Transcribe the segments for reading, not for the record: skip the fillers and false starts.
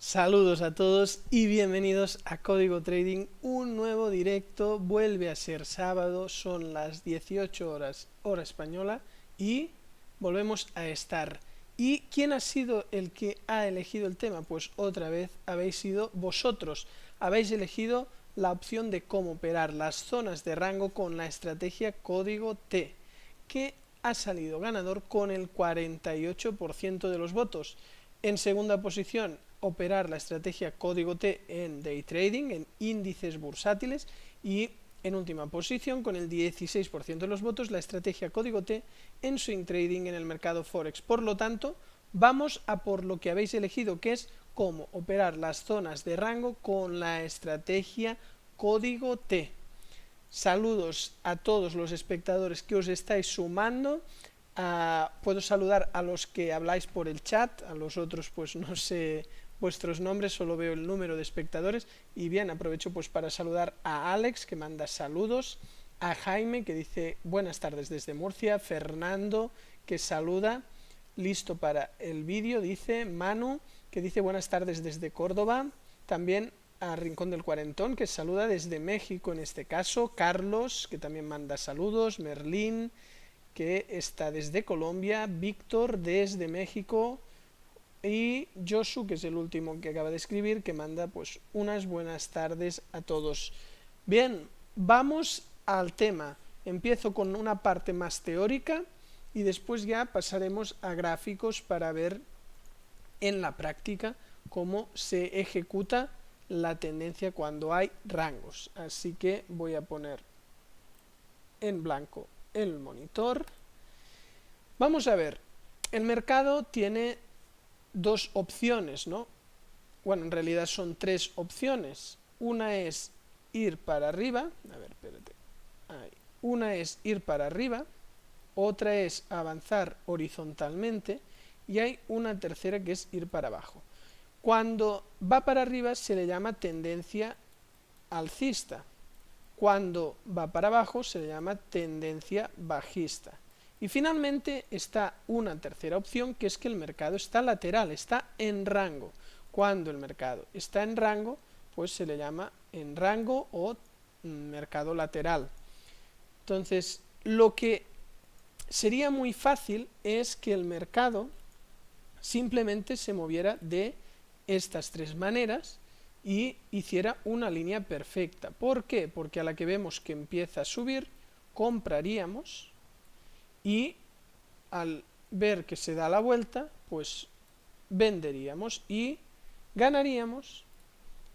Saludos a todos y bienvenidos a Código Trading, un nuevo directo, vuelve a ser sábado, son las 18 horas hora española y volvemos a estar. ¿Y quién ha sido el que ha elegido el tema? Pues otra vez habéis sido vosotros, habéis elegido la opción de cómo operar las zonas de rango con la estrategia Código T, que ha salido ganador con el 48% de los votos. En segunda posición, operar la estrategia Código T en Day Trading, en índices bursátiles, y en última posición, con el 16% de los votos, la estrategia Código T en Swing Trading en el mercado Forex. Por lo tanto, vamos a por lo que habéis elegido, que es cómo operar las zonas de rango con la estrategia Código T. Saludos a todos los espectadores que os estáis sumando. Puedo saludar a los que habláis por el chat, a los otros pues no sé vuestros nombres, solo veo el número de espectadores. Y bien, aprovecho pues para saludar a Alex, que manda saludos, a Jaime, que dice buenas tardes desde Murcia, Fernando, que saluda, listo para el vídeo, dice Manu, que dice buenas tardes desde Córdoba, también a Rincón del Cuarentón, que saluda desde México en este caso, Carlos, que también manda saludos, Merlín, que está desde Colombia, Víctor desde México y Josu, que es el último que acaba de escribir, que manda pues unas buenas tardes a todos. Bien, vamos al tema. Empiezo con una parte más teórica y después ya pasaremos a gráficos para ver en la práctica cómo se ejecuta la tendencia cuando hay rangos. Así que voy a poner en blanco el monitor. Vamos a ver, el mercado tiene dos opciones, ¿no? Bueno, en realidad son tres opciones. Una es ir para arriba, a ver, espérate, ahí. Una es ir para arriba, otra es avanzar horizontalmente y hay una tercera que es ir para abajo. Cuando va para arriba se le llama tendencia alcista. Cuando va para abajo se le llama tendencia bajista. Y finalmente está una tercera opción, que es que el mercado está lateral, está en rango. Cuando el mercado está en rango, pues se le llama en rango o mercado lateral. Entonces, lo que sería muy fácil es que el mercado simplemente se moviera de estas tres maneras y hiciera una línea perfecta. ¿Por qué? Porque a la que vemos que empieza a subir, compraríamos y al ver que se da la vuelta, pues venderíamos y ganaríamos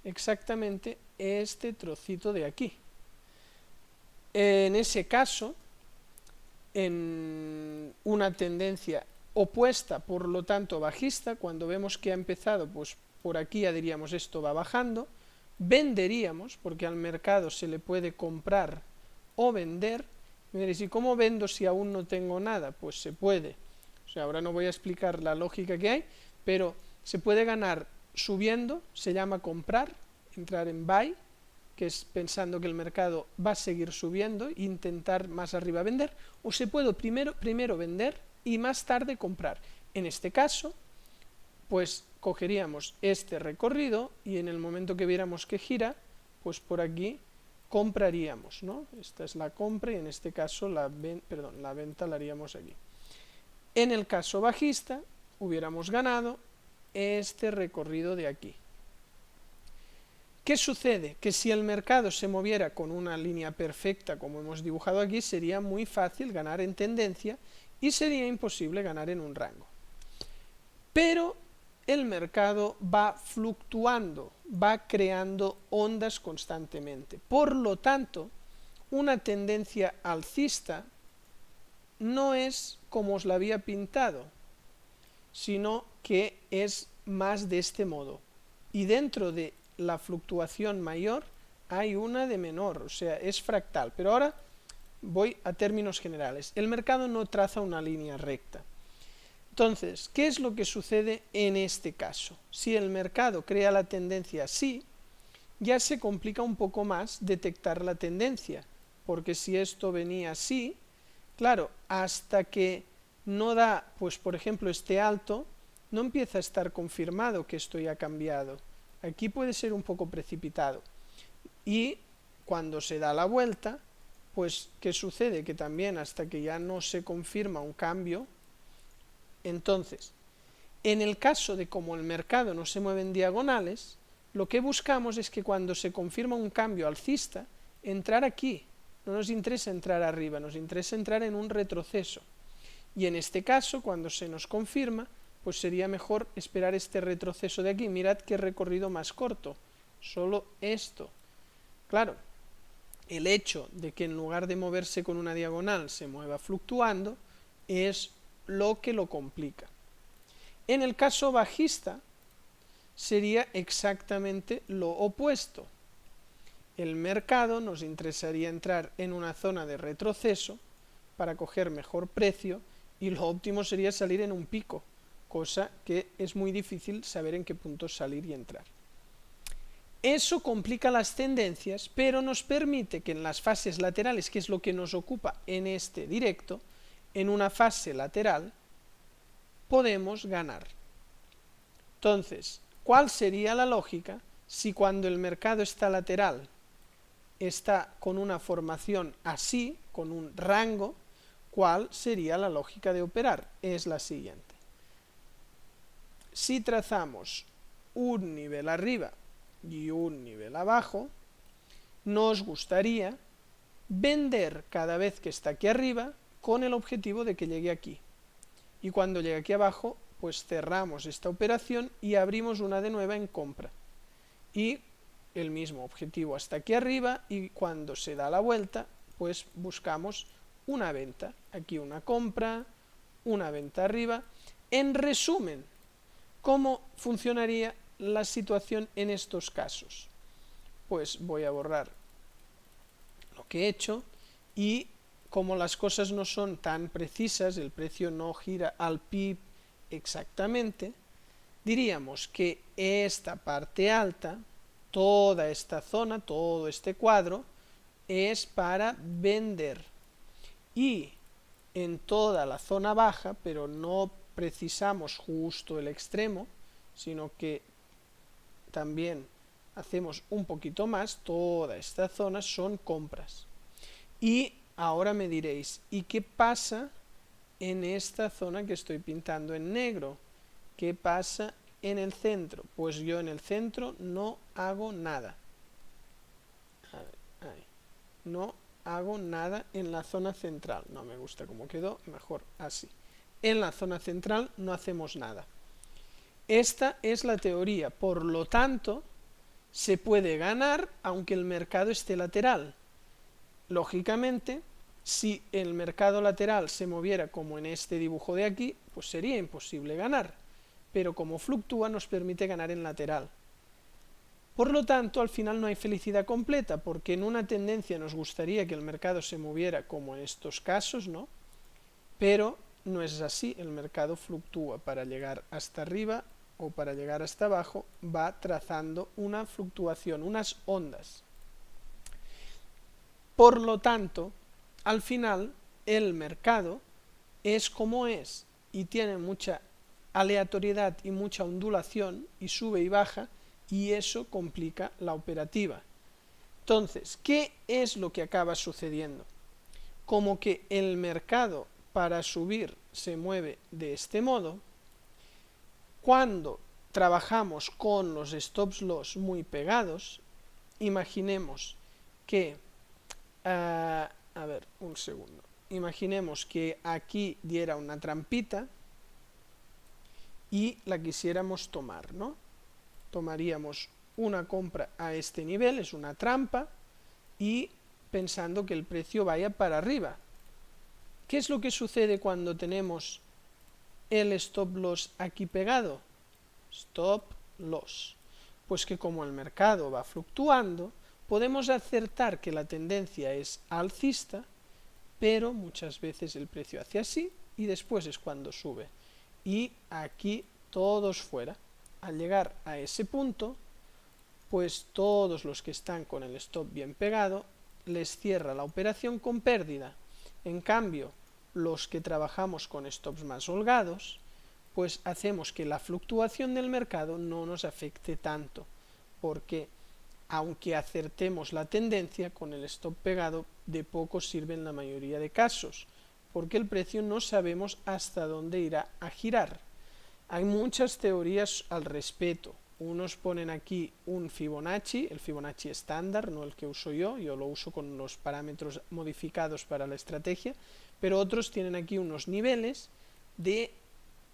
exactamente este trocito de aquí. En ese caso, en una tendencia opuesta, por lo tanto bajista, cuando vemos que ha empezado, pues por aquí ya diríamos esto va bajando, venderíamos, porque al mercado se le puede comprar o vender. Me diréis, ¿y cómo vendo si aún no tengo nada? Pues se puede. O sea, ahora no voy a explicar la lógica que hay, pero se puede ganar subiendo, se llama comprar, entrar en buy, que es pensando que el mercado va a seguir subiendo, intentar más arriba vender, o se puede primero vender y más tarde comprar. En este caso, pues cogeríamos este recorrido y en el momento que viéramos que gira, pues por aquí compraríamos, ¿no? Esta es la compra y en este caso la venta la haríamos aquí. En el caso bajista, hubiéramos ganado este recorrido de aquí. ¿Qué sucede? Que si el mercado se moviera con una línea perfecta, como hemos dibujado aquí, sería muy fácil ganar en tendencia y sería imposible ganar en un rango. Pero el mercado va fluctuando, va creando ondas constantemente. Por lo tanto, una tendencia alcista no es como os la había pintado, sino que es más de este modo. Y dentro de la fluctuación mayor hay una de menor, o sea, es fractal. Pero ahora voy a términos generales. El mercado no traza una línea recta. Entonces, ¿qué es lo que sucede en este caso? Si el mercado crea la tendencia así, ya se complica un poco más detectar la tendencia, porque si esto venía así, claro, hasta que no da, pues por ejemplo, este alto, no empieza a estar confirmado que esto ya ha cambiado. Aquí puede ser un poco precipitado. Y cuando se da la vuelta, pues ¿qué sucede? Que también hasta que ya no se confirma un cambio, entonces, en el caso de como el mercado no se mueve en diagonales, lo que buscamos es que cuando se confirma un cambio alcista, entrar aquí. No nos interesa entrar arriba, nos interesa entrar en un retroceso. Y en este caso, cuando se nos confirma, pues sería mejor esperar este retroceso de aquí. Mirad qué recorrido más corto, solo esto. Claro, el hecho de que en lugar de moverse con una diagonal se mueva fluctuando es lo que lo complica. En el caso bajista sería exactamente lo opuesto. El mercado nos interesaría entrar en una zona de retroceso para coger mejor precio y lo óptimo sería salir en un pico, cosa que es muy difícil saber en qué punto salir y entrar. Eso complica las tendencias, pero nos permite que en las fases laterales, que es lo que nos ocupa en este directo, en una fase lateral podemos ganar. Entonces, ¿cuál sería la lógica si cuando el mercado está lateral está con una formación así, con un rango? ¿Cuál sería la lógica de operar? Es la siguiente. Si trazamos un nivel arriba y un nivel abajo, nos gustaría vender cada vez que está aquí arriba con el objetivo de que llegue aquí. Y cuando llegue aquí abajo, pues cerramos esta operación y abrimos una de nueva en compra. Y el mismo objetivo hasta aquí arriba, y cuando se da la vuelta, pues buscamos una venta. Aquí una compra, una venta arriba. En resumen, ¿cómo funcionaría la situación en estos casos? Pues voy a borrar lo que he hecho y como las cosas no son tan precisas, el precio no gira al PIB exactamente, diríamos que esta parte alta, toda esta zona, todo este cuadro, es para vender. Y en toda la zona baja, pero no precisamos justo el extremo, sino que también hacemos un poquito más, toda esta zona son compras. Y ahora me diréis, ¿y qué pasa en esta zona que estoy pintando en negro? ¿Qué pasa en el centro? Pues yo en el centro no hago nada. A ver, ahí. No hago nada en la zona central. No me gusta cómo quedó, mejor así. En la zona central no hacemos nada. Esta es la teoría, por lo tanto, se puede ganar aunque el mercado esté lateral. Lógicamente, si el mercado lateral se moviera como en este dibujo de aquí, pues sería imposible ganar, pero como fluctúa nos permite ganar en lateral. Por lo tanto, al final no hay felicidad completa, porque en una tendencia nos gustaría que el mercado se moviera como en estos casos, ¿no? Pero no es así, el mercado fluctúa para llegar hasta arriba o para llegar hasta abajo, va trazando una fluctuación, unas ondas. Por lo tanto, al final, el mercado es como es y tiene mucha aleatoriedad y mucha ondulación y sube y baja y eso complica la operativa. Entonces, ¿qué es lo que acaba sucediendo? Como que el mercado para subir se mueve de este modo, cuando trabajamos con los stops loss muy pegados, imaginemos que a ver, un segundo. Imaginemos que aquí diera una trampita y la quisiéramos tomar, ¿no? Tomaríamos una compra a este nivel, es una trampa, y pensando que el precio vaya para arriba. ¿Qué es lo que sucede cuando tenemos el stop loss aquí pegado? Stop loss. Pues que como el mercado va fluctuando, podemos acertar que la tendencia es alcista, pero muchas veces el precio hace así y después es cuando sube. Y aquí todos fuera. Al llegar a ese punto, pues todos los que están con el stop bien pegado, les cierra la operación con pérdida. En cambio, los que trabajamos con stops más holgados, pues hacemos que la fluctuación del mercado no nos afecte tanto, porque aunque acertemos la tendencia, con el stop pegado de poco sirve en la mayoría de casos, porque el precio no sabemos hasta dónde irá a girar. Hay muchas teorías al respecto. Unos ponen aquí un Fibonacci, el Fibonacci estándar, no el que uso yo lo uso con los parámetros modificados para la estrategia, pero otros tienen aquí unos niveles de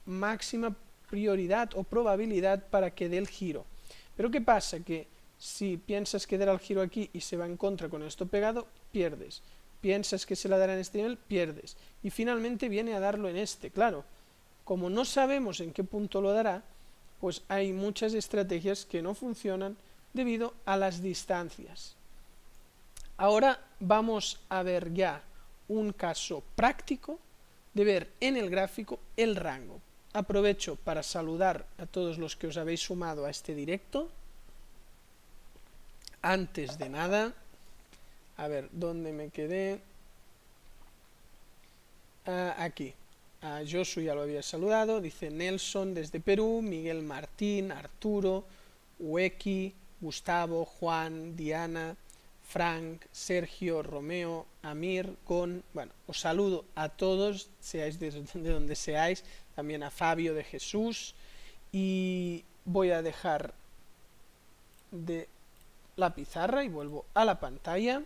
máxima prioridad o probabilidad para que dé el giro. Pero ¿qué pasa? Que si piensas que dará el giro aquí y se va en contra con esto pegado, pierdes. Piensas que se la dará en este nivel, pierdes. Y finalmente viene a darlo en este, claro. Como no sabemos en qué punto lo dará, pues hay muchas estrategias que no funcionan debido a las distancias. Ahora vamos a ver ya un caso práctico de ver en el gráfico el rango. Aprovecho para saludar a todos los que os habéis sumado a este directo. Antes de nada, a ver, ¿dónde me quedé? Aquí. A Josu ya lo había saludado, dice Nelson desde Perú, Miguel Martín, Arturo, Ueki, Gustavo, Juan, Diana, Frank, Sergio, Romeo, Amir, Gon. Bueno, os saludo a todos, seáis de donde seáis, también a Fabio de Jesús, y voy a dejar de la pizarra y vuelvo a la pantalla.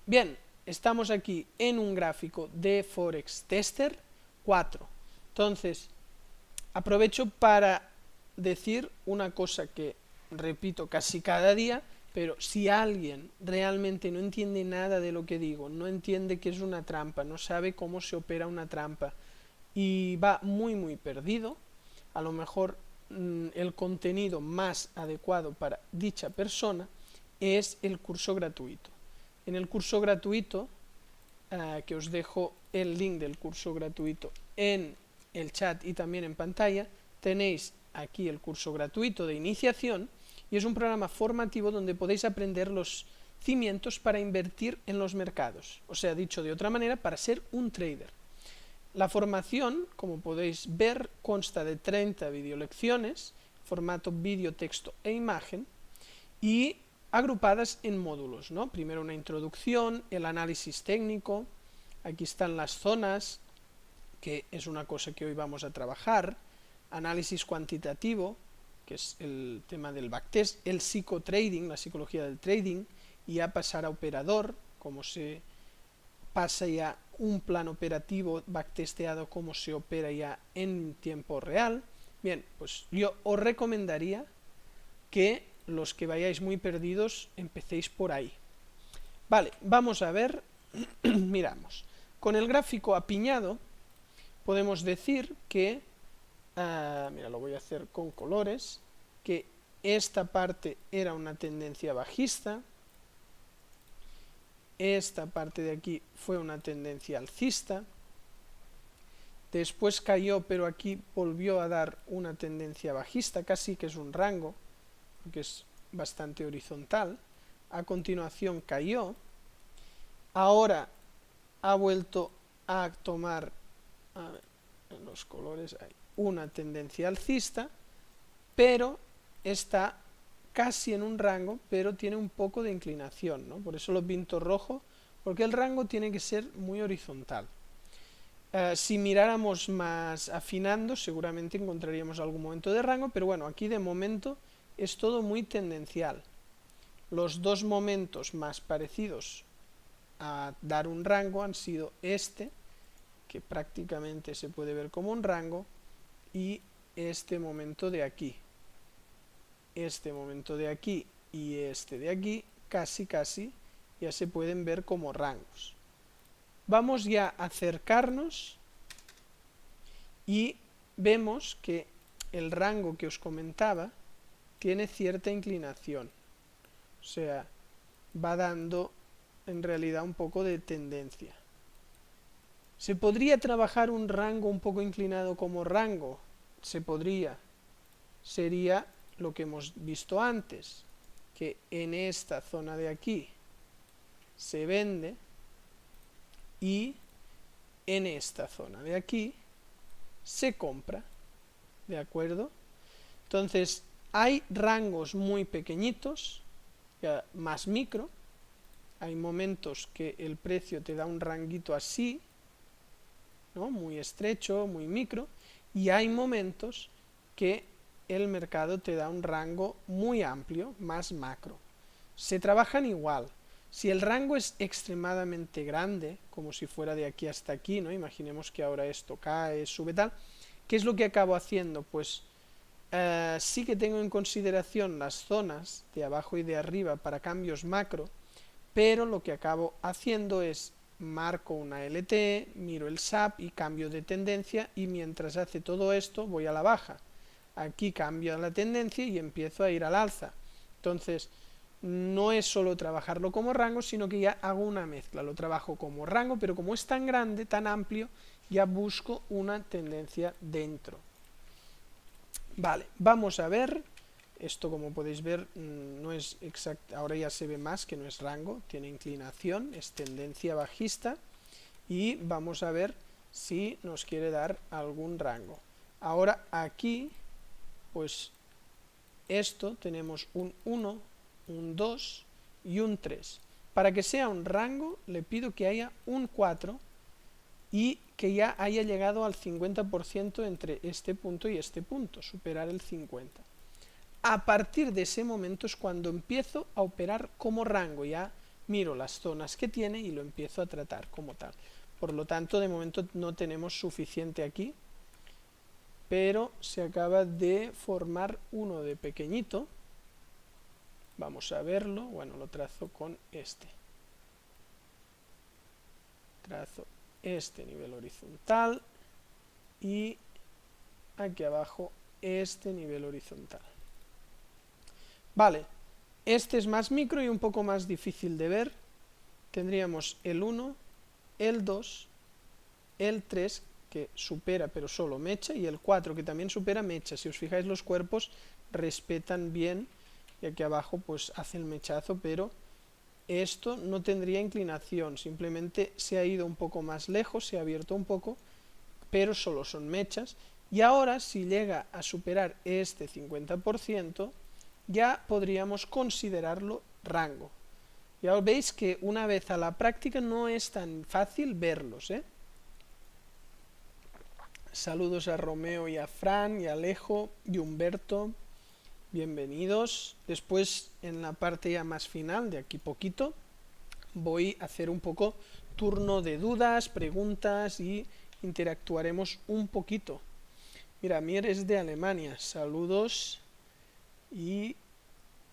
Bien, estamos aquí en un gráfico de Forex Tester 4. Entonces, aprovecho para decir una cosa que repito casi cada día, pero si alguien realmente no entiende nada de lo que digo, no entiende que es una trampa, no sabe cómo se opera una trampa y va muy perdido, a lo mejor el contenido más adecuado para dicha persona es el curso gratuito. En el curso gratuito, que os dejo el link del curso gratuito en el chat y también en pantalla, tenéis aquí el curso gratuito de iniciación y es un programa formativo donde podéis aprender los cimientos para invertir en los mercados, o sea, dicho de otra manera, para ser un trader. La formación, como podéis ver, consta de 30 videolecciones, formato vídeo, texto e imagen, y agrupadas en módulos, ¿no? Primero una introducción, el análisis técnico, aquí están las zonas, que es una cosa que hoy vamos a trabajar, análisis cuantitativo, que es el tema del backtest, el psicotrading, la psicología del trading, y ya pasar a operador, cómo se pasa ya un plan operativo backtesteado, cómo se opera ya en tiempo real. Bien, pues yo os recomendaría que los que vayáis muy perdidos empecéis por ahí. Vale, vamos a ver, miramos. Con el gráfico apiñado podemos decir que, mira, lo voy a hacer con colores, que esta parte era una tendencia bajista, esta parte de aquí fue una tendencia alcista, después cayó, pero aquí volvió a dar una tendencia bajista, casi que es un rango, porque es bastante horizontal. A continuación cayó, ahora ha vuelto a tomar, a ver, en los colores hay una tendencia alcista, pero está casi en un rango, pero tiene un poco de inclinación, ¿no? Por eso lo pinto rojo, porque el rango tiene que ser muy horizontal. Si miráramos más afinando, seguramente encontraríamos algún momento de rango, pero bueno, aquí de momento es todo muy tendencial. Los dos momentos más parecidos a dar un rango han sido este, que prácticamente se puede ver como un rango, y este momento de aquí. Este momento de aquí y este de aquí casi ya se pueden ver como rangos. Vamos ya a acercarnos y vemos que el rango que os comentaba tiene cierta inclinación, o sea, va dando en realidad un poco de tendencia. ¿Se podría trabajar un rango un poco inclinado como rango? Se podría. Sería lo que hemos visto antes, que en esta zona de aquí se vende y en esta zona de aquí se compra, ¿de acuerdo? Entonces, hay rangos muy pequeñitos, más micro, hay momentos que el precio te da un ranguito así, ¿no? Muy estrecho, muy micro, y hay momentos que el mercado te da un rango muy amplio, más macro. Se trabajan igual. Si el rango es extremadamente grande, como si fuera de aquí hasta aquí, ¿no? Imaginemos que ahora esto cae, sube tal, ¿qué es lo que acabo haciendo? Pues sí que tengo en consideración las zonas de abajo y de arriba para cambios macro, pero lo que acabo haciendo es marco una LT, miro el SAP y cambio de tendencia, y mientras hace todo esto voy a la baja. Aquí cambio la tendencia y empiezo a ir al alza. Entonces, no es solo trabajarlo como rango, sino que ya hago una mezcla. Lo trabajo como rango, pero como es tan grande, tan amplio, ya busco una tendencia dentro. Vale, vamos a ver. Esto, como podéis ver, no es exacto. Ahora ya se ve más que no es rango, tiene inclinación, es tendencia bajista. Y vamos a ver si nos quiere dar algún rango. Ahora aquí, pues esto tenemos un 1, un 2 y un 3. Para que sea un rango, le pido que haya un 4 y que ya haya llegado al 50% entre este punto y este punto, superar el 50%. A partir de ese momento es cuando empiezo a operar como rango, ya miro las zonas que tiene y lo empiezo a tratar como tal. Por lo tanto, de momento no tenemos suficiente aquí, pero se acaba de formar uno de pequeñito. Vamos a verlo, bueno, lo trazo con este. Trazo este nivel horizontal y aquí abajo este nivel horizontal. Vale, este es más micro y un poco más difícil de ver. Tendríamos el 1, el 2, el 3, que supera pero solo mecha, y el 4, que también supera mecha. Si os fijáis, los cuerpos respetan bien, y aquí abajo pues hace el mechazo, pero esto no tendría inclinación, simplemente se ha ido un poco más lejos, se ha abierto un poco, pero solo son mechas. Y ahora, si llega a superar este 50%, ya podríamos considerarlo rango. Ya veis que una vez a la práctica no es tan fácil verlos, ¿eh? Saludos a Romeo y a Fran y a Alejo y Humberto, bienvenidos. Después, en la parte ya más final, de aquí poquito, voy a hacer un poco turno de dudas, preguntas y interactuaremos un poquito. Mira, Mier es de Alemania, saludos, y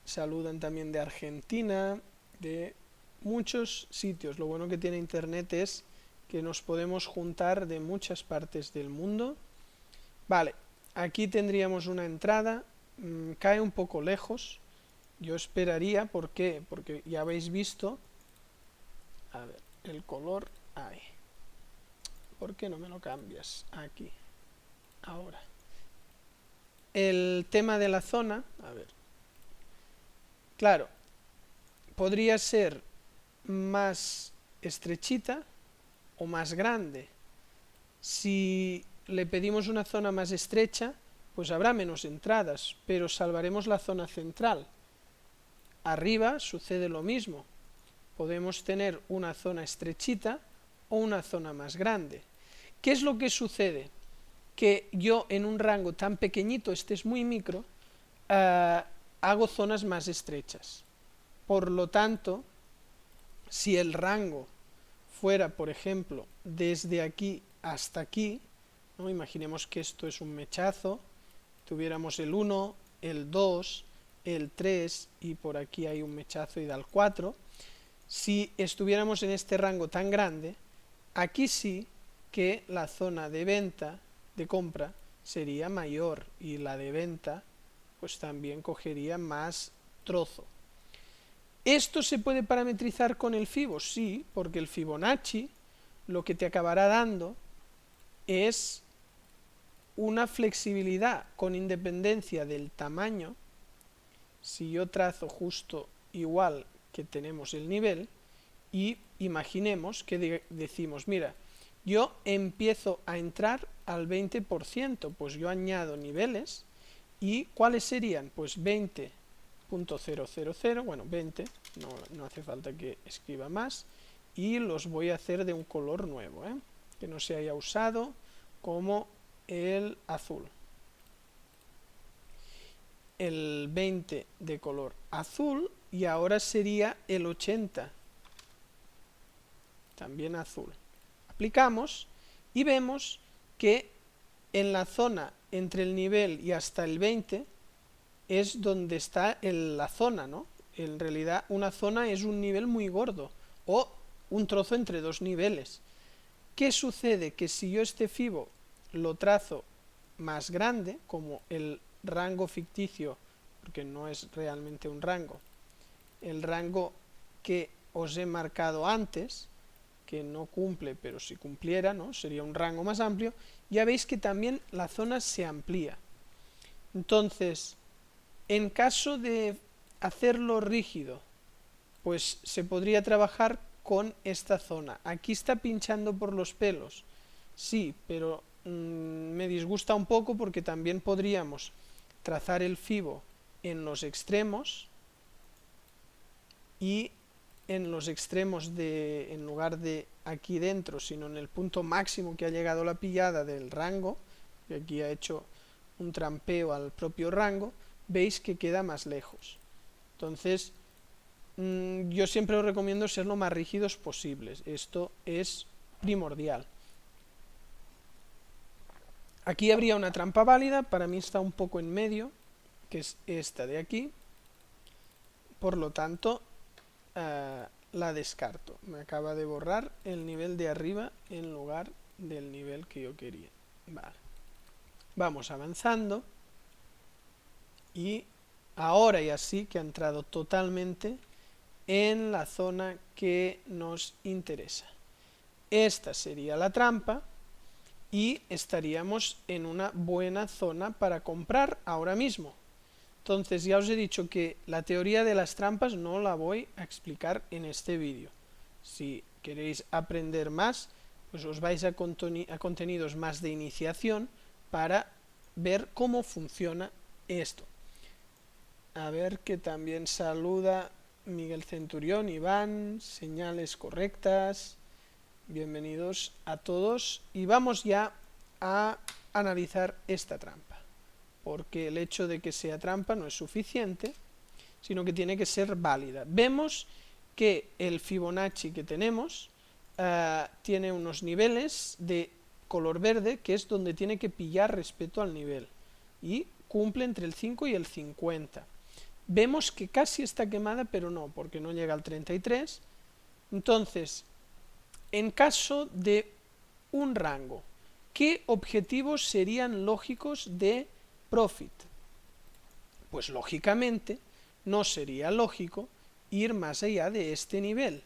saludan también de Argentina, de muchos sitios. Lo bueno que tiene internet es que nos podemos juntar de muchas partes del mundo. Vale, aquí tendríamos una entrada, cae un poco lejos, yo esperaría, ¿por qué? Porque ya habéis visto, a ver, el color, ahí. ¿Por qué no me lo cambias? Aquí, ahora. El tema de la zona, a ver, claro, podría ser más estrechita o más grande. Si le pedimos una zona más estrecha, pues habrá menos entradas, pero salvaremos la zona central. Arriba sucede lo mismo. Podemos tener una zona estrechita o una zona más grande. ¿Qué es lo que sucede? Que yo en un rango tan pequeñito, este es muy micro, hago zonas más estrechas. Por lo tanto, si el rango fuera, por ejemplo, desde aquí hasta aquí, ¿no? Imaginemos que esto es un mechazo, tuviéramos el 1, el 2, el 3 y por aquí hay un mechazo y da el 4. Si estuviéramos en este rango tan grande, aquí sí que la zona de venta, de compra, sería mayor y la de venta pues también cogería más trozo. ¿Esto se puede parametrizar con el Fibo? Sí, porque el Fibonacci lo que te acabará dando es una flexibilidad con independencia del tamaño. Si yo trazo justo igual que tenemos el nivel y imaginemos que decimos, mira, yo empiezo a entrar al 20%, pues yo añado niveles, y ¿cuáles serían? Pues 20.000, bueno, 20, no hace falta que escriba más, y los voy a hacer de un color nuevo, que no se haya usado, como el azul. El 20 de color azul, y ahora sería el 80, también azul. Aplicamos y vemos que en la zona entre el nivel y hasta el 20 es donde está la zona, ¿no? En realidad una zona es un nivel muy gordo, o un trozo entre dos niveles. ¿Qué sucede? Que si yo este fibo lo trazo más grande, como el rango ficticio, porque no es realmente un rango, el rango que os he marcado antes, que no cumple, pero si cumpliera, ¿no? Sería un rango más amplio, ya veis que también la zona se amplía. Entonces, en caso de hacerlo rígido, pues se podría trabajar con esta zona. Aquí está pinchando por los pelos, sí, pero me disgusta un poco porque también podríamos trazar el fibo en los extremos, y en los extremos en lugar de aquí dentro, sino en el punto máximo que ha llegado la pillada del rango, que aquí ha hecho un trampeo al propio rango, veis que queda más lejos. Entonces, yo siempre os recomiendo ser lo más rígidos posibles, esto es primordial. Aquí habría una trampa válida, para mí está un poco en medio, que es esta de aquí, por lo tanto la descarto. Me acaba de borrar el nivel de arriba en lugar del nivel que yo quería. Vale. Vamos avanzando, y ahora ya sí que ha entrado totalmente en la zona que nos interesa. Esta sería la trampa, y estaríamos en una buena zona para comprar ahora mismo. Entonces ya os he dicho que la teoría de las trampas no la voy a explicar en este vídeo. Si queréis aprender más, pues os vais a contenidos más de iniciación para ver cómo funciona esto. A ver, que también saluda Miguel Centurión, Iván, señales correctas, bienvenidos a todos, y vamos ya a analizar esta trampa, porque el hecho de que sea trampa no es suficiente, sino que tiene que ser válida. Vemos que el Fibonacci que tenemos tiene unos niveles de color verde, que es donde tiene que pillar respecto al nivel, y cumple entre el 5 y el 50. Vemos que casi está quemada, pero no, porque no llega al 33. Entonces, en caso de un rango, ¿qué objetivos serían lógicos de profit? Pues lógicamente no sería lógico ir más allá de este nivel.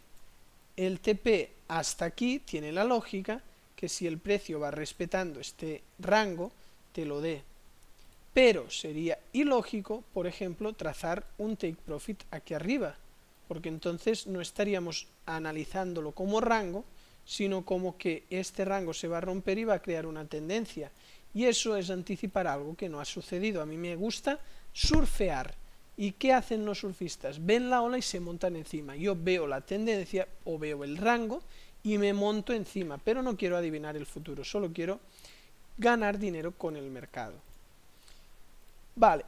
El TP hasta aquí tiene la lógica que si el precio va respetando este rango, te lo dé. Pero sería ilógico, por ejemplo, trazar un take profit aquí arriba, porque entonces no estaríamos analizándolo como rango, sino como que este rango se va a romper y va a crear una tendencia. Y eso es anticipar algo que no ha sucedido. A mí me gusta surfear. ¿Y qué hacen los surfistas? Ven la ola y se montan encima. Yo veo la tendencia o veo el rango y me monto encima, pero no quiero adivinar el futuro, solo quiero ganar dinero con el mercado. Vale,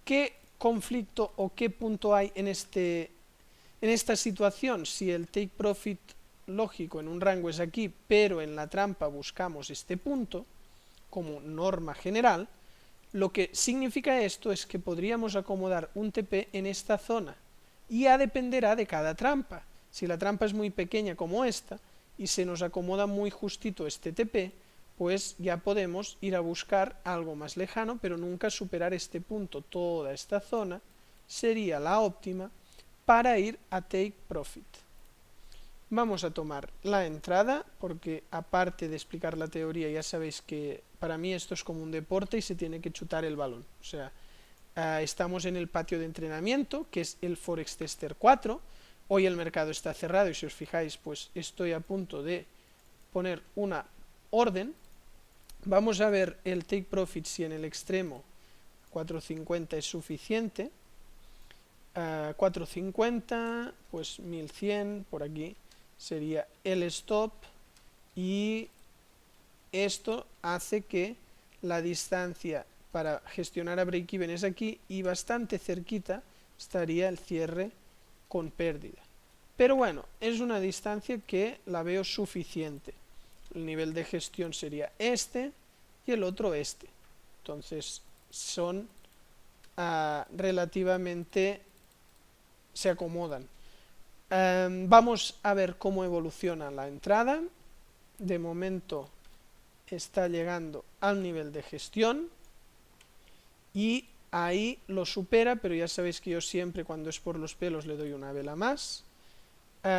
¿qué conflicto o qué punto hay en esta situación? Si el take profit lógico en un rango es aquí, pero en la trampa buscamos este punto como norma general, lo que significa esto es que podríamos acomodar un TP en esta zona, y ya dependerá de cada trampa. Si la trampa es muy pequeña como esta y se nos acomoda muy justito este TP, pues ya podemos ir a buscar algo más lejano, pero nunca superar este punto. Toda esta zona sería la óptima para ir a take profit. Vamos a tomar la entrada, porque aparte de explicar la teoría, ya sabéis que para mí esto es como un deporte y se tiene que chutar el balón. O sea, estamos en el patio de entrenamiento, que es el Forex Tester 4. Hoy el mercado está cerrado y si os fijáis, pues estoy a punto de poner una orden. Vamos a ver el take profit si en el extremo 450 es suficiente. 450, pues 1100, por aquí sería el stop, y esto hace que la distancia para gestionar a break-even es aquí, y bastante cerquita estaría el cierre con pérdida. Pero bueno, es una distancia que la veo suficiente. El nivel de gestión sería este y el otro este. Entonces son relativamente, se acomodan. Vamos a ver cómo evoluciona la entrada. De momento está llegando al nivel de gestión y ahí lo supera, pero ya sabéis que yo siempre cuando es por los pelos le doy una vela más.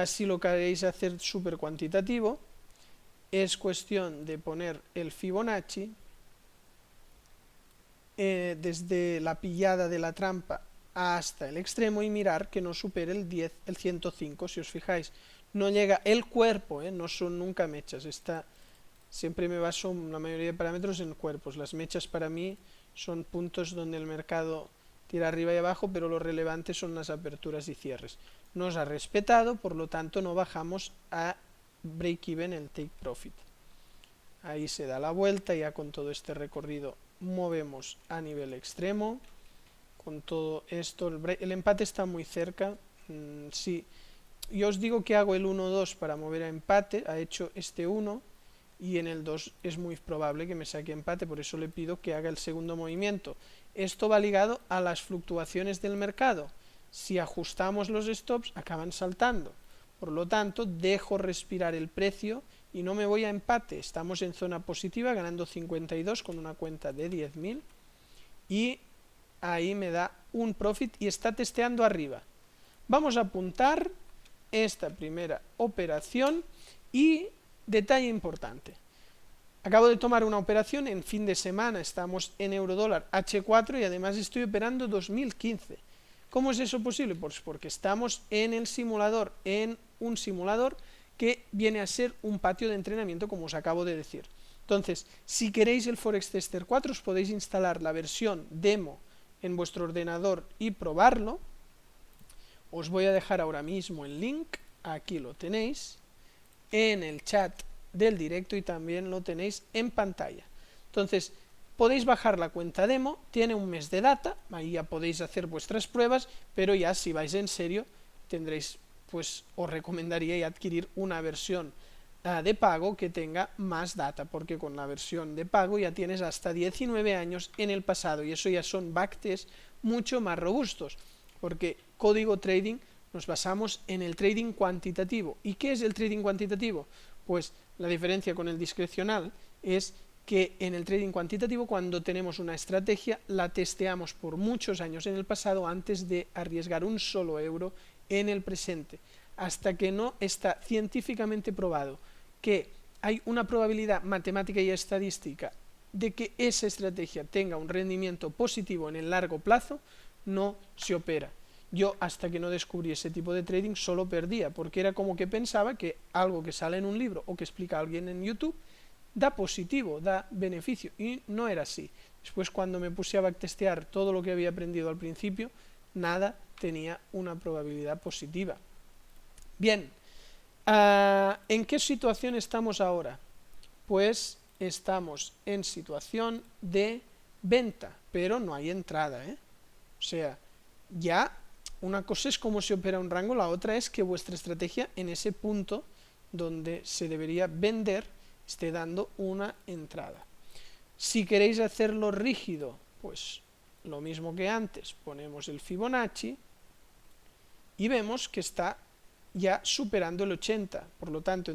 Si lo queréis hacer súper cuantitativo, es cuestión de poner el Fibonacci desde la pillada de la trampa hasta el extremo y mirar que no supere el 10, el 105. Si os fijáis, no llega el cuerpo, no son nunca mechas. Siempre me baso la mayoría de parámetros en cuerpos. Las mechas para mí son puntos donde el mercado tira arriba y abajo, pero lo relevante son las aperturas y cierres. Nos ha respetado, por lo tanto no bajamos a break-even el take profit. Ahí se da la vuelta, ya con todo este recorrido movemos a nivel extremo. Con todo esto, el empate está muy cerca. Sí, yo os digo que hago el 1-2 para mover a empate, ha hecho este 1 y en el 2 es muy probable que me saque empate, por eso le pido que haga el segundo movimiento. Esto va ligado a las fluctuaciones del mercado. Si ajustamos los stops, acaban saltando. Por lo tanto, dejo respirar el precio y no me voy a empate. Estamos en zona positiva, ganando 52 con una cuenta de 10.000 y ahí me da un profit y está testeando arriba. Vamos a apuntar esta primera operación y detalle importante. Acabo de tomar una operación en fin de semana, estamos en eurodólar H4 y además estoy operando 2015. ¿Cómo es eso posible? Pues porque estamos en el simulador, en un simulador que viene a ser un patio de entrenamiento, como os acabo de decir. Entonces, si queréis el Forex Tester 4, os podéis instalar la versión demo en vuestro ordenador y probarlo. Os voy a dejar ahora mismo el link, aquí lo tenéis, en el chat del directo y también lo tenéis en pantalla. Entonces, podéis bajar la cuenta demo, tiene un mes de data, ahí ya podéis hacer vuestras pruebas, pero ya si vais en serio tendréis, pues os recomendaría adquirir una versión de pago que tenga más data, porque con la versión de pago ya tienes hasta 19 años en el pasado y eso ya son backtests mucho más robustos, porque Código Trading nos basamos en el trading cuantitativo. ¿Y qué es el trading cuantitativo? Pues la diferencia con el discrecional es que en el trading cuantitativo, cuando tenemos una estrategia, la testeamos por muchos años en el pasado antes de arriesgar un solo euro en el presente, hasta que no está científicamente probado que hay una probabilidad matemática y estadística de que esa estrategia tenga un rendimiento positivo en el largo plazo, no se opera. Yo hasta que no descubrí ese tipo de trading solo perdía, porque era como que pensaba que algo que sale en un libro o que explica alguien en YouTube da positivo, da beneficio, y no era así. Después cuando me puse a backtestear todo lo que había aprendido al principio, nada tenía una probabilidad positiva. Bien, ¿en qué situación estamos ahora? Pues estamos en situación de venta, pero no hay entrada, O sea, ya una cosa es cómo se opera un rango, la otra es que vuestra estrategia en ese punto donde se debería vender esté dando una entrada. Si queréis hacerlo rígido, pues lo mismo que antes, ponemos el Fibonacci y vemos que está ya superando el 80, por lo tanto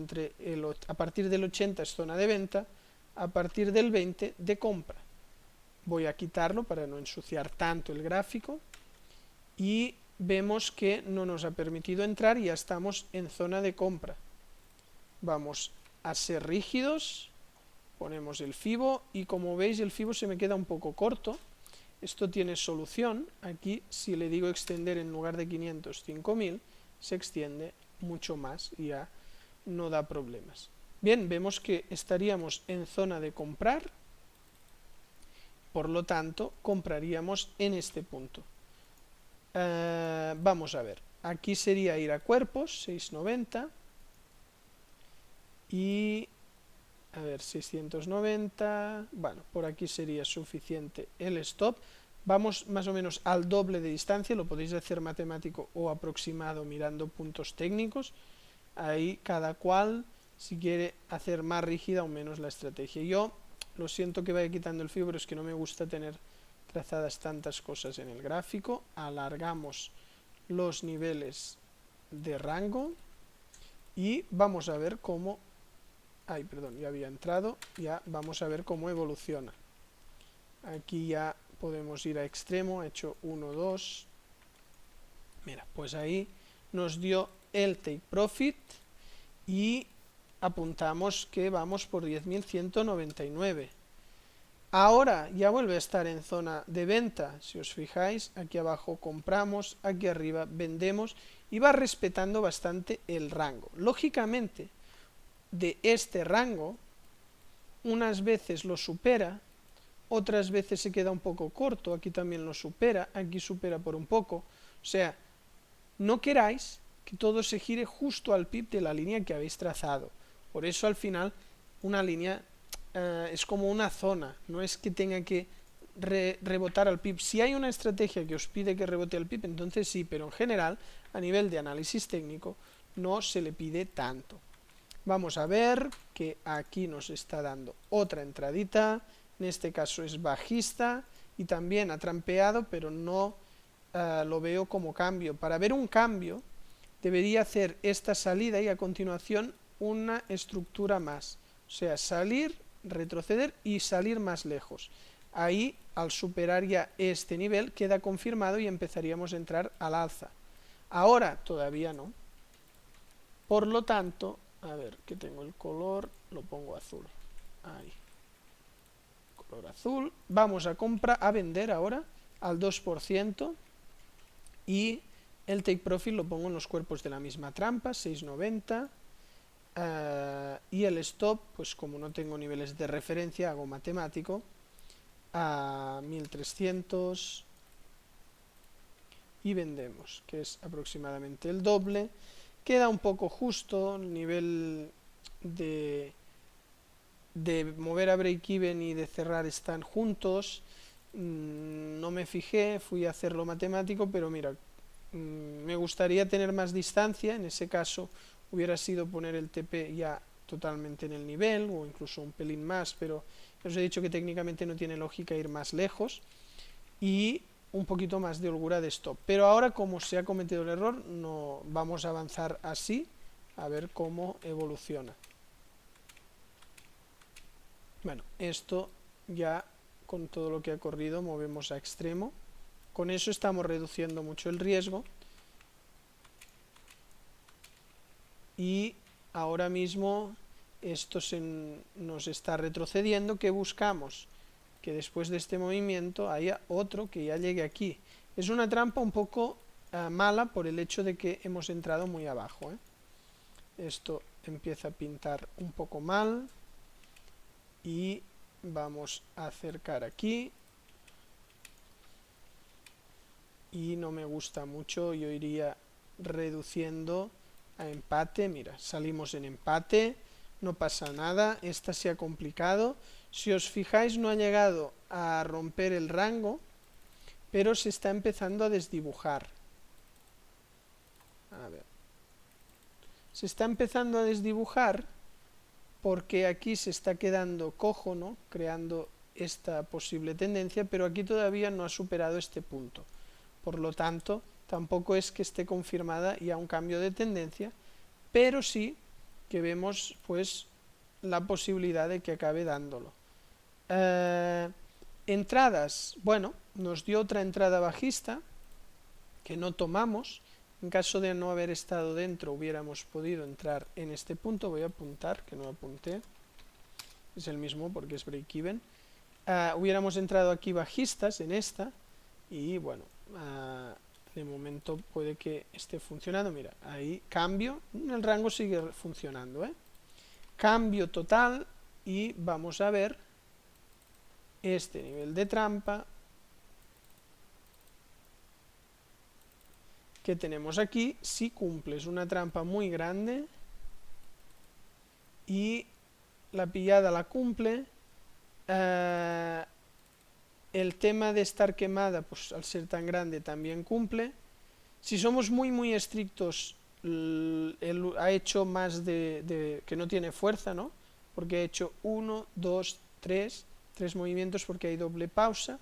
a partir del 80 es zona de venta, a partir del 20 de compra. Voy a quitarlo para no ensuciar tanto el gráfico y vemos que no nos ha permitido entrar y ya estamos en zona de compra. Vamos a ser rígidos, ponemos el Fibo y como veis el Fibo se me queda un poco corto. Esto tiene solución, aquí si le digo extender en lugar de 500, 5000, se extiende mucho más y ya no da problemas. Bien, vemos que estaríamos en zona de comprar, por lo tanto compraríamos en este punto. Vamos a ver, aquí sería ir a cuerpos, 690, y a ver, 690, bueno, por aquí sería suficiente el stop. Vamos más o menos al doble de distancia, lo podéis hacer matemático o aproximado mirando puntos técnicos. Ahí cada cual, si quiere hacer más rígida o menos la estrategia. Yo lo siento que vaya quitando el fibro, es que no me gusta tener trazadas tantas cosas en el gráfico. Alargamos los niveles de rango y vamos a ver cómo... Ay, perdón, ya había entrado. Ya vamos a ver cómo evoluciona. Aquí ya podemos ir a extremo, he hecho 1, 2. Mira, pues ahí nos dio el take profit y apuntamos que vamos por 10.199. Ahora ya vuelve a estar en zona de venta, si os fijáis, aquí abajo compramos, aquí arriba vendemos y va respetando bastante el rango. Lógicamente, de este rango, unas veces lo supera, otras veces se queda un poco corto, aquí también lo supera, aquí supera por un poco. O sea, no queráis que todo se gire justo al pip de la línea que habéis trazado. Por eso al final una línea es como una zona, no es que tenga que rebotar al pip. Si hay una estrategia que os pide que rebote al pip, entonces sí, pero en general, a nivel de análisis técnico, no se le pide tanto. Vamos a ver que aquí nos está dando otra entradita, en este caso es bajista y también ha trampeado, pero no lo veo como cambio. Para ver un cambio debería hacer esta salida y a continuación una estructura más, o sea, salir, retroceder y salir más lejos. Ahí, al superar ya este nivel, queda confirmado y empezaríamos a entrar al alza. Ahora todavía no. Por lo tanto, a ver, que tengo el color, lo pongo azul. Ahí. Color azul. Vamos a vender ahora al 2% y el take profit lo pongo en los cuerpos de la misma trampa, 690. Y el stop, pues como no tengo niveles de referencia, hago matemático, a 1300 y vendemos, que es aproximadamente el doble. Queda un poco justo, el nivel de mover a break-even y de cerrar están juntos. No me fijé, fui a hacerlo matemático, pero mira, me gustaría tener más distancia, en ese caso hubiera sido poner el TP ya totalmente en el nivel, o incluso un pelín más, pero os he dicho que técnicamente no tiene lógica ir más lejos, y un poquito más de holgura de stop. Pero ahora, como se ha cometido el error, no vamos a avanzar así, a ver cómo evoluciona. Bueno, esto ya con todo lo que ha corrido movemos a extremo. Con eso estamos reduciendo mucho el riesgo. Y ahora mismo esto nos está retrocediendo. ¿Qué buscamos? Que después de este movimiento haya otro que ya llegue aquí. Es una trampa un poco mala por el hecho de que hemos entrado muy abajo. Esto empieza a pintar un poco mal y vamos a acercar aquí y no me gusta mucho, yo iría reduciendo a empate. Mira, salimos en empate, no pasa nada, esta se ha complicado. Si os fijáis, no ha llegado a romper el rango, pero se está empezando a desdibujar. A ver. Se está empezando a desdibujar porque aquí se está quedando cojo, ¿no? Creando esta posible tendencia, pero aquí todavía no ha superado este punto. Por lo tanto, tampoco es que esté confirmada ya un cambio de tendencia, pero sí que vemos pues la posibilidad de que acabe dándolo. Entradas, bueno, nos dio otra entrada bajista que no tomamos. En caso de no haber estado dentro hubiéramos podido entrar en este punto. Voy a apuntar, que no apunté, es el mismo porque es break-even. Hubiéramos entrado aquí bajistas en esta y bueno, de momento puede que esté funcionando. Mira, ahí cambio, el rango sigue funcionando, cambio total y vamos a ver este nivel de trampa que tenemos aquí. Si cumples una trampa muy grande y la pillada la cumple, el tema de estar quemada, pues al ser tan grande también cumple. Si somos muy estrictos, él ha hecho más que no tiene fuerza, ¿no? Porque ha hecho 1, 2, 3 movimientos porque hay doble pausa.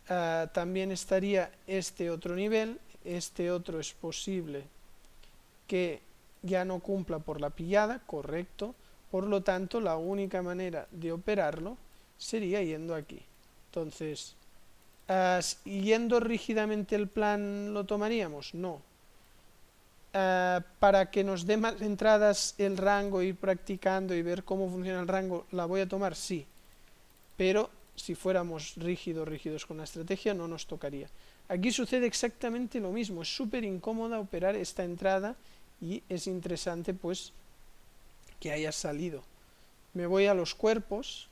También estaría este otro nivel. Este otro es posible que ya no cumpla por la pillada, correcto. Por lo tanto, la única manera de operarlo sería yendo aquí. Entonces, ¿yendo rígidamente el plan lo tomaríamos? No. Para que nos dé más entradas el rango, ir practicando y ver cómo funciona el rango, ¿la voy a tomar? Sí. Pero si fuéramos rígidos con la estrategia, no nos tocaría. Aquí sucede exactamente lo mismo. Es súper incómoda operar esta entrada y es interesante pues que haya salido. Me voy a los cuerpos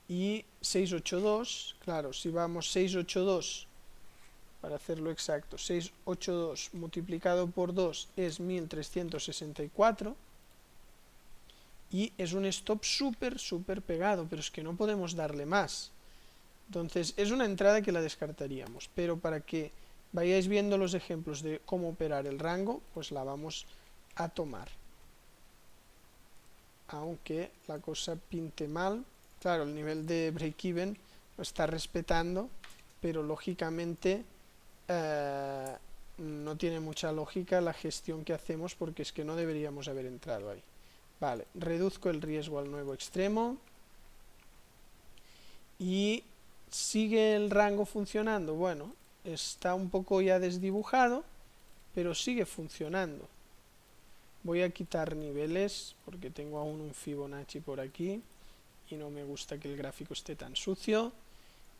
y 682, claro, si vamos 682, para hacerlo exacto, 682 multiplicado por 2 es 1364 y es un stop súper pegado, pero es que no podemos darle más. Entonces es una entrada que la descartaríamos, pero para que vayáis viendo los ejemplos de cómo operar el rango, pues la vamos a tomar. Aunque la cosa pinte mal, claro, el nivel de break-even lo está respetando, pero lógicamente no tiene mucha lógica la gestión que hacemos porque es que no deberíamos haber entrado ahí. Vale, reduzco el riesgo al nuevo extremo y sigue el rango funcionando. Bueno, está un poco ya desdibujado, pero sigue funcionando. Voy a quitar niveles porque tengo aún un Fibonacci por aquí y no me gusta que el gráfico esté tan sucio.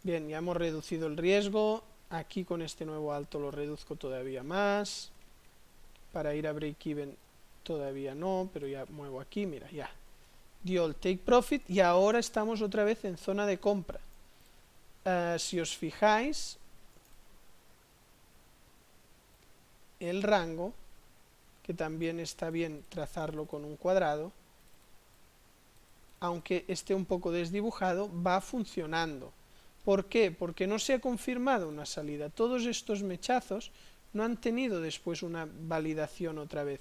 Bien, ya hemos reducido el riesgo. Aquí con este nuevo alto lo reduzco todavía más. Para ir a break-even todavía no, pero ya muevo aquí, mira, ya. Dio el take profit y ahora estamos otra vez en zona de compra. Si os fijáis, el rango, que también está bien trazarlo con un cuadrado, aunque esté un poco desdibujado, va funcionando. ¿Por qué? Porque no se ha confirmado una salida. Todos estos mechazos no han tenido después una validación otra vez.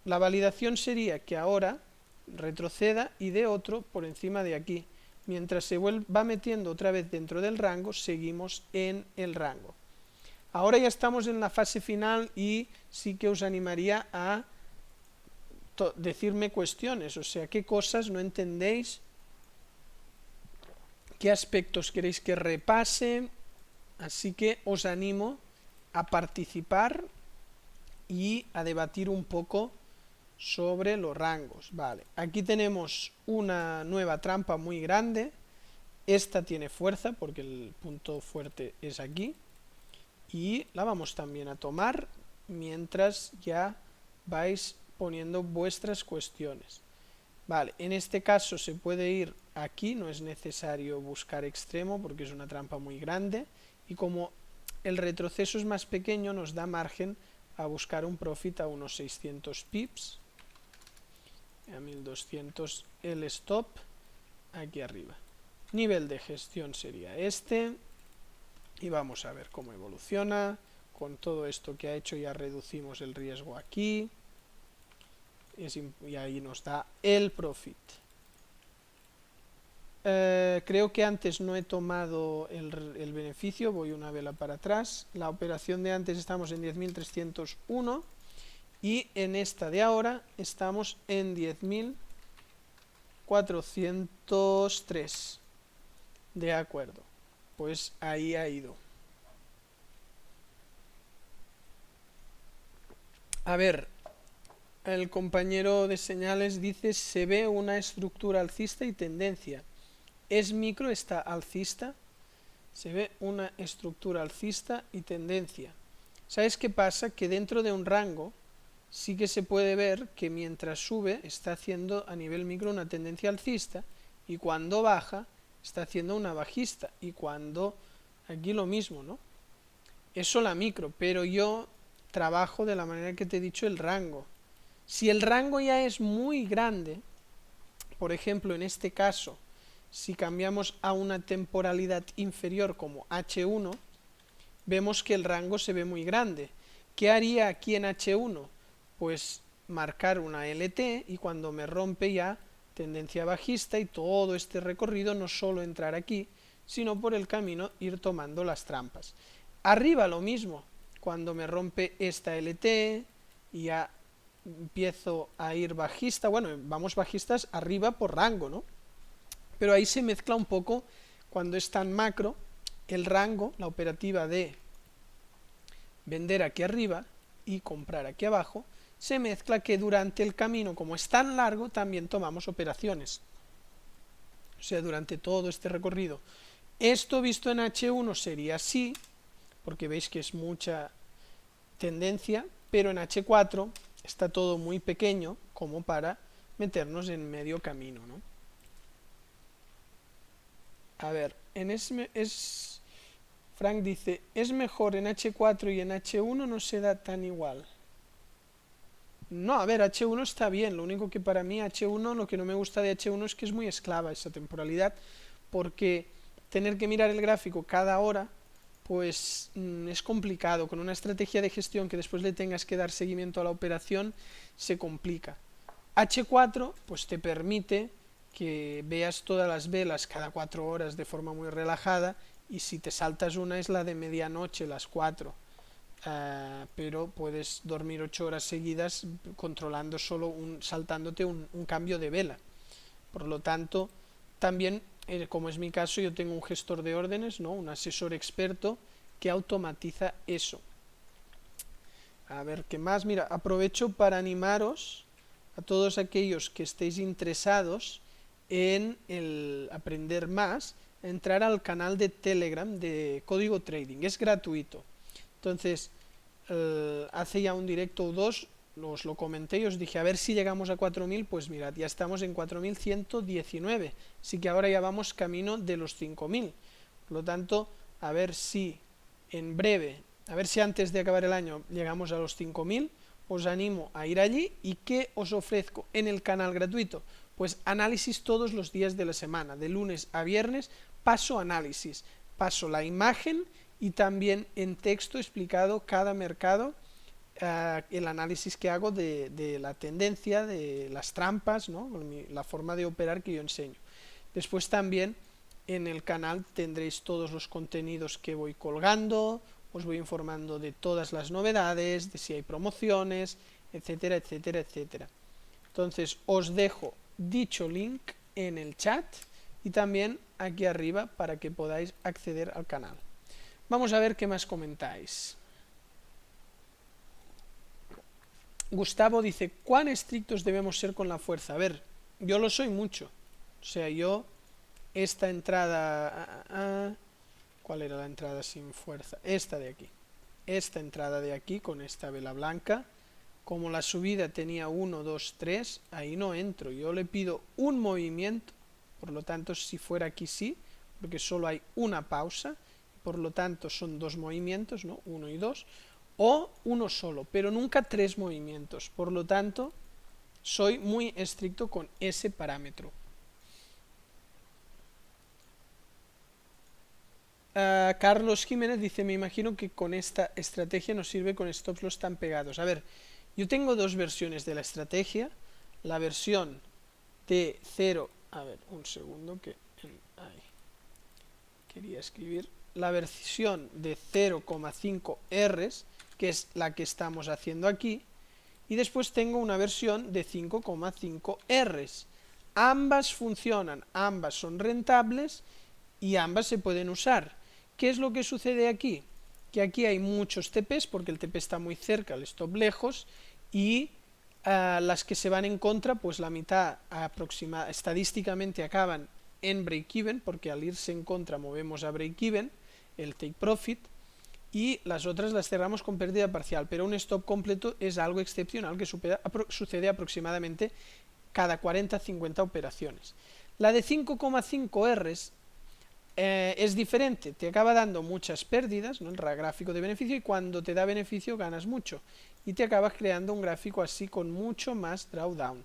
La validación sería que ahora retroceda y dé otro por encima de aquí. Mientras se va metiendo otra vez dentro del rango, seguimos en el rango. Ahora ya estamos en la fase final y sí que os animaría a decirme cuestiones, o sea, qué cosas no entendéis, qué aspectos queréis que repase, así que os animo a participar y a debatir un poco sobre los rangos. Vale, aquí tenemos una nueva trampa muy grande. Esta tiene fuerza porque el punto fuerte es aquí y la vamos también a tomar mientras ya vais poniendo vuestras cuestiones. Vale, en este caso se puede ir aquí, no es necesario buscar extremo porque es una trampa muy grande y como el retroceso es más pequeño nos da margen a buscar un profit a unos 600 pips, a 1200 el stop aquí arriba. Nivel de gestión sería este y vamos a ver cómo evoluciona. Con todo esto que ha hecho ya reducimos el riesgo aquí y ahí nos da el profit. Creo que antes no he tomado el beneficio, voy una vela para atrás. La operación de antes estamos en 10.301 y en esta de ahora estamos en 10.403. De acuerdo, pues ahí ha ido. A ver, el compañero de señales dice: se ve una estructura alcista y tendencia. ¿Es micro esta alcista? Se ve una estructura alcista y tendencia. ¿Sabes qué pasa? Que dentro de un rango sí que se puede ver que mientras sube está haciendo a nivel micro una tendencia alcista y cuando baja está haciendo una bajista, y cuando aquí lo mismo, ¿no? Eso la micro, pero yo trabajo de la manera que te he dicho el rango. Si el rango ya es muy grande, por ejemplo en este caso, si cambiamos a una temporalidad inferior como H1, vemos que el rango se ve muy grande. ¿Qué haría aquí en H1? Pues marcar una LT y cuando me rompe ya tendencia bajista y todo este recorrido no solo entrar aquí, sino por el camino ir tomando las trampas. Arriba lo mismo, cuando me rompe esta LT y ya empiezo a ir bajista, bueno, vamos bajistas arriba por rango, ¿no? Pero ahí se mezcla un poco, cuando es tan macro, el rango, la operativa de vender aquí arriba y comprar aquí abajo, se mezcla que durante el camino, como es tan largo, también tomamos operaciones. O sea, durante todo este recorrido. Esto visto en H1 sería así, porque veis que es mucha tendencia, pero en H4 está todo muy pequeño como para meternos en medio camino, ¿no? A ver, Frank dice, es mejor en H4 y en H1 no se da tan igual. No, a ver, H1 está bien, lo único que para mí H1, lo que no me gusta de H1 es que es muy esclava esa temporalidad, porque tener que mirar el gráfico cada hora, pues es complicado. Con una estrategia de gestión que después le tengas que dar seguimiento a la operación, se complica. H4 pues te permite que veas todas las velas cada 4 horas de forma muy relajada, y si te saltas una es la de medianoche, las 4, pero puedes dormir 8 horas seguidas controlando solo saltándote un cambio de vela. Por lo tanto, también, como es mi caso, yo tengo un gestor de órdenes, ¿no? Un asesor experto que automatiza eso. A ver, ¿qué más? Mira, aprovecho para animaros a todos aquellos que estéis interesados en el aprender más, entrar al canal de Telegram de Código Trading, es gratuito. Entonces, hace ya un directo o dos, os lo comenté y os dije, a ver si llegamos a 4000, pues mirad, ya estamos en 4119, así que ahora ya vamos camino de los 5000. Por lo tanto, a ver si en breve, a ver si antes de acabar el año llegamos a los 5000, os animo a ir allí. ¿Y qué os ofrezco en el canal gratuito? Pues análisis todos los días de la semana, de lunes a viernes, paso análisis, paso la imagen y también en texto explicado cada mercado, el análisis que hago de la tendencia, de las trampas, ¿no? La forma de operar que yo enseño. Después también en el canal tendréis todos los contenidos que voy colgando, os voy informando de todas las novedades, de si hay promociones, etcétera, etcétera, etcétera. Entonces os dejo dicho link en el chat y también aquí arriba para que podáis acceder al canal. Vamos a ver qué más comentáis. Gustavo dice, ¿cuán estrictos debemos ser con la fuerza? A ver, yo lo soy mucho. O sea, yo, esta entrada... ¿cuál era la entrada sin fuerza? Esta de aquí. Esta entrada de aquí con esta vela blanca. Como la subida tenía 1, 2, 3, ahí no entro. Yo le pido un movimiento, por lo tanto, si fuera aquí sí, porque solo hay una pausa, por lo tanto son 2 movimientos, ¿no? 1 y 2, o uno solo, pero nunca 3 movimientos. Por lo tanto, soy muy estricto con ese parámetro. Carlos Jiménez dice, me imagino que con esta estrategia nos sirve con stops loss tan pegados. A ver, yo tengo dos versiones de la estrategia. La versión de 0, a ver, un segundo que ahí, quería escribir, la versión de 0,5 Rs, que es la que estamos haciendo aquí, y después tengo una versión de 5,5 Rs. Ambas funcionan, ambas son rentables y ambas se pueden usar. ¿Qué es lo que sucede aquí? Que aquí hay muchos TPs, porque el TP está muy cerca, el stop lejos, y las que se van en contra, pues la mitad estadísticamente acaban en break-even, porque al irse en contra movemos a break-even, el take profit, y las otras las cerramos con pérdida parcial, pero un stop completo es algo excepcional que sucede aproximadamente cada 40-50 operaciones. La de 5,5 Rs es diferente, te acaba dando muchas pérdidas, ¿no?, el gráfico de beneficio, y cuando te da beneficio ganas mucho y te acabas creando un gráfico así con mucho más drawdown.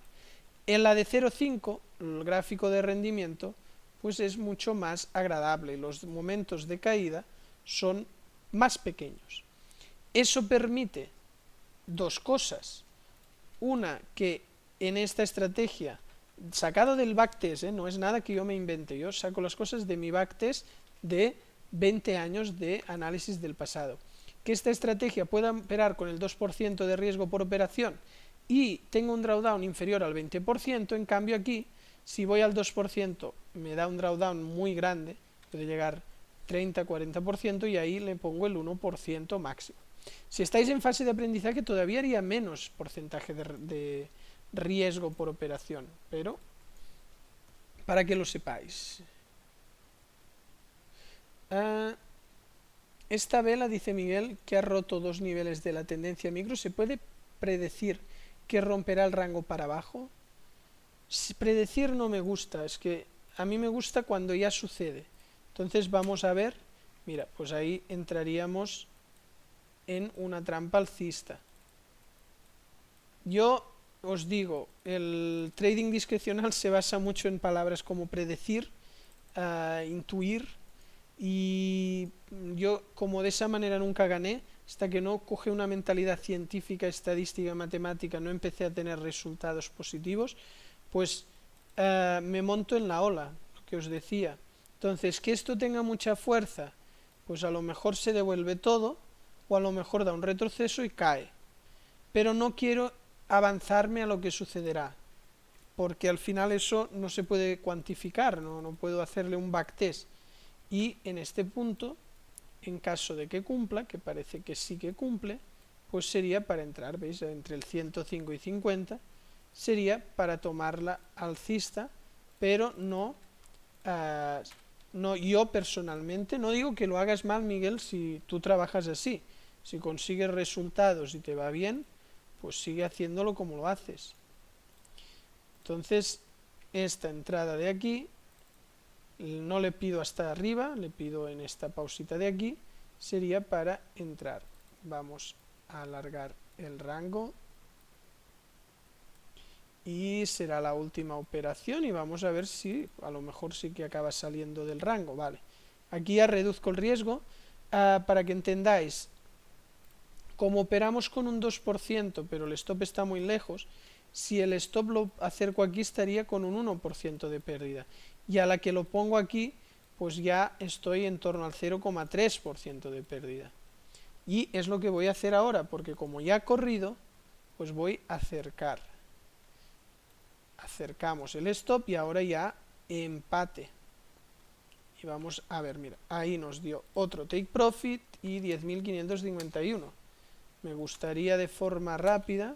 En la de 0,5 el gráfico de rendimiento pues es mucho más agradable, los momentos de caída son más pequeños. Eso permite dos cosas: una, que en esta estrategia, sacado del backtest, no es nada que yo me invente, yo saco las cosas de mi backtest de 20 años de análisis del pasado, que esta estrategia pueda operar con el 2% de riesgo por operación y tengo un drawdown inferior al 20%, en cambio aquí, si voy al 2%, me da un drawdown muy grande, puede llegar 30-40%, y ahí le pongo el 1% máximo. Si estáis en fase de aprendizaje, todavía haría menos porcentaje de riesgo por operación, pero para que lo sepáis. Esta vela, dice Miguel, que ha roto dos niveles de la tendencia micro, ¿se puede predecir que romperá el rango para abajo? Predecir no me gusta, es que a mí me gusta cuando ya sucede. Entonces vamos a ver, mira, pues ahí entraríamos en una trampa alcista. Yo os digo, el trading discrecional se basa mucho en palabras como predecir, intuir, y yo, como de esa manera nunca gané, hasta que no coge una mentalidad científica, estadística, matemática, no empecé a tener resultados positivos, pues me monto en la ola, lo que os decía. Entonces, que esto tenga mucha fuerza, pues a lo mejor se devuelve todo, o a lo mejor da un retroceso y cae. Pero no quiero avanzarme a lo que sucederá, porque al final eso no se puede cuantificar, no puedo hacerle un backtest. Y en este punto, en caso de que cumpla, que parece que sí que cumple, pues sería para entrar, ¿veis? Entre el 105 y 50, sería para tomarla alcista, pero no, yo personalmente, no digo que lo hagas mal, Miguel, si tú trabajas así, si consigues resultados y te va bien, pues sigue haciéndolo como lo haces. Entonces, esta entrada de aquí, no le pido hasta arriba, le pido en esta pausita de aquí, sería para entrar. Vamos a alargar el rango y será la última operación, y vamos a ver si a lo mejor sí que acaba saliendo del rango. Vale, aquí ya reduzco el riesgo para que entendáis. Como operamos con un 2%, pero el stop está muy lejos, si el stop lo acerco aquí estaría con un 1% de pérdida, y a la que lo pongo aquí, pues ya estoy en torno al 0,3% de pérdida. Y es lo que voy a hacer ahora, porque como ya ha corrido, pues voy a acercar. Acercamos el stop y ahora ya empate. Y vamos a ver, mira, ahí nos dio otro take profit y 10.551. Me gustaría de forma rápida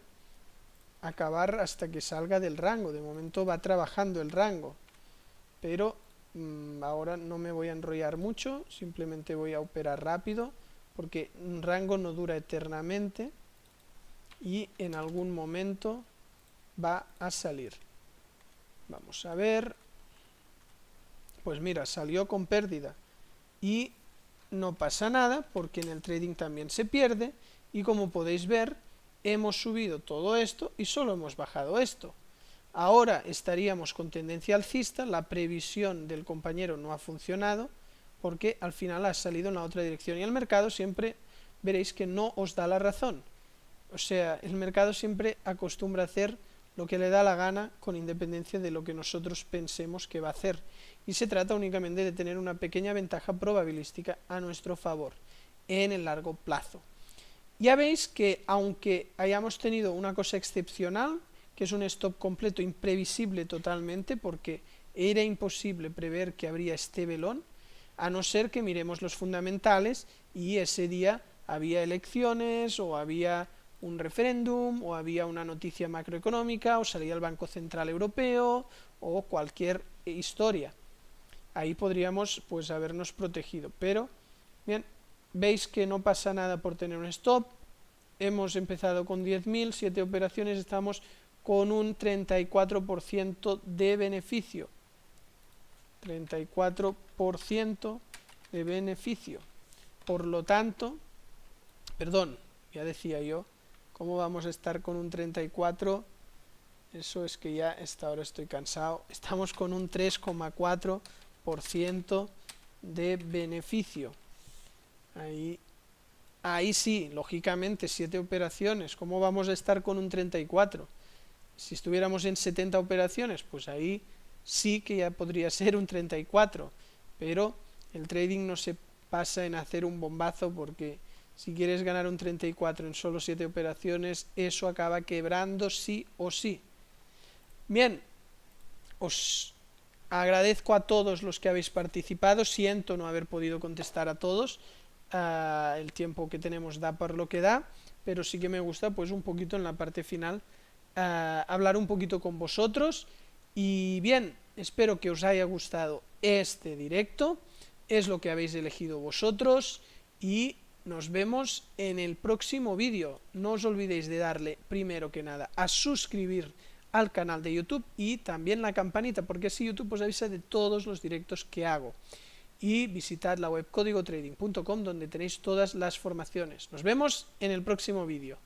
acabar hasta que salga del rango. De momento va trabajando el rango, pero ahora no me voy a enrollar mucho, simplemente voy a operar rápido, porque un rango no dura eternamente y en algún momento va a salir. Vamos a ver, pues mira, salió con pérdida y no pasa nada, porque en el trading también se pierde, y como podéis ver, hemos subido todo esto y solo hemos bajado esto. Ahora estaríamos con tendencia alcista, la previsión del compañero no ha funcionado, porque al final ha salido en la otra dirección, y el mercado siempre veréis que no os da la razón. O sea, el mercado siempre acostumbra a hacer lo que le da la gana, con independencia de lo que nosotros pensemos que va a hacer, y se trata únicamente de tener una pequeña ventaja probabilística a nuestro favor en el largo plazo. Ya veis que aunque hayamos tenido una cosa excepcional, que es un stop completo imprevisible totalmente, porque era imposible prever que habría este velón, a no ser que miremos los fundamentales y ese día había elecciones, o había un referéndum, o había una noticia macroeconómica, o salía el Banco Central Europeo, o cualquier historia. Ahí podríamos pues habernos protegido, pero bien, veis que no pasa nada por tener un stop. Hemos empezado con 10.000, 7 operaciones, estamos con un 34% de beneficio. 34% de beneficio. Por lo tanto, perdón, ya decía yo, ¿cómo vamos a estar con un 34%? Eso es que ya a esta hora estoy cansado. Estamos con un 3,4% de beneficio. Ahí sí, lógicamente, 7 operaciones. ¿Cómo vamos a estar con un 34%? Si estuviéramos en 70 operaciones, pues ahí sí que ya podría ser un 34%. Pero el trading no se pasa en hacer un bombazo, porque si quieres ganar un 34 en solo 7 operaciones, eso acaba quebrando sí o sí. Bien, os agradezco a todos los que habéis participado. Siento no haber podido contestar a todos, el tiempo que tenemos da por lo que da, pero sí que me gusta pues un poquito en la parte final hablar un poquito con vosotros. Y bien, espero que os haya gustado este directo, es lo que habéis elegido vosotros, y nos vemos en el próximo vídeo. No os olvidéis de darle, primero que nada, a suscribir al canal de YouTube y también la campanita, porque así YouTube os avisa de todos los directos que hago. Y visitad la web códigotrading.com, donde tenéis todas las formaciones. Nos vemos en el próximo vídeo.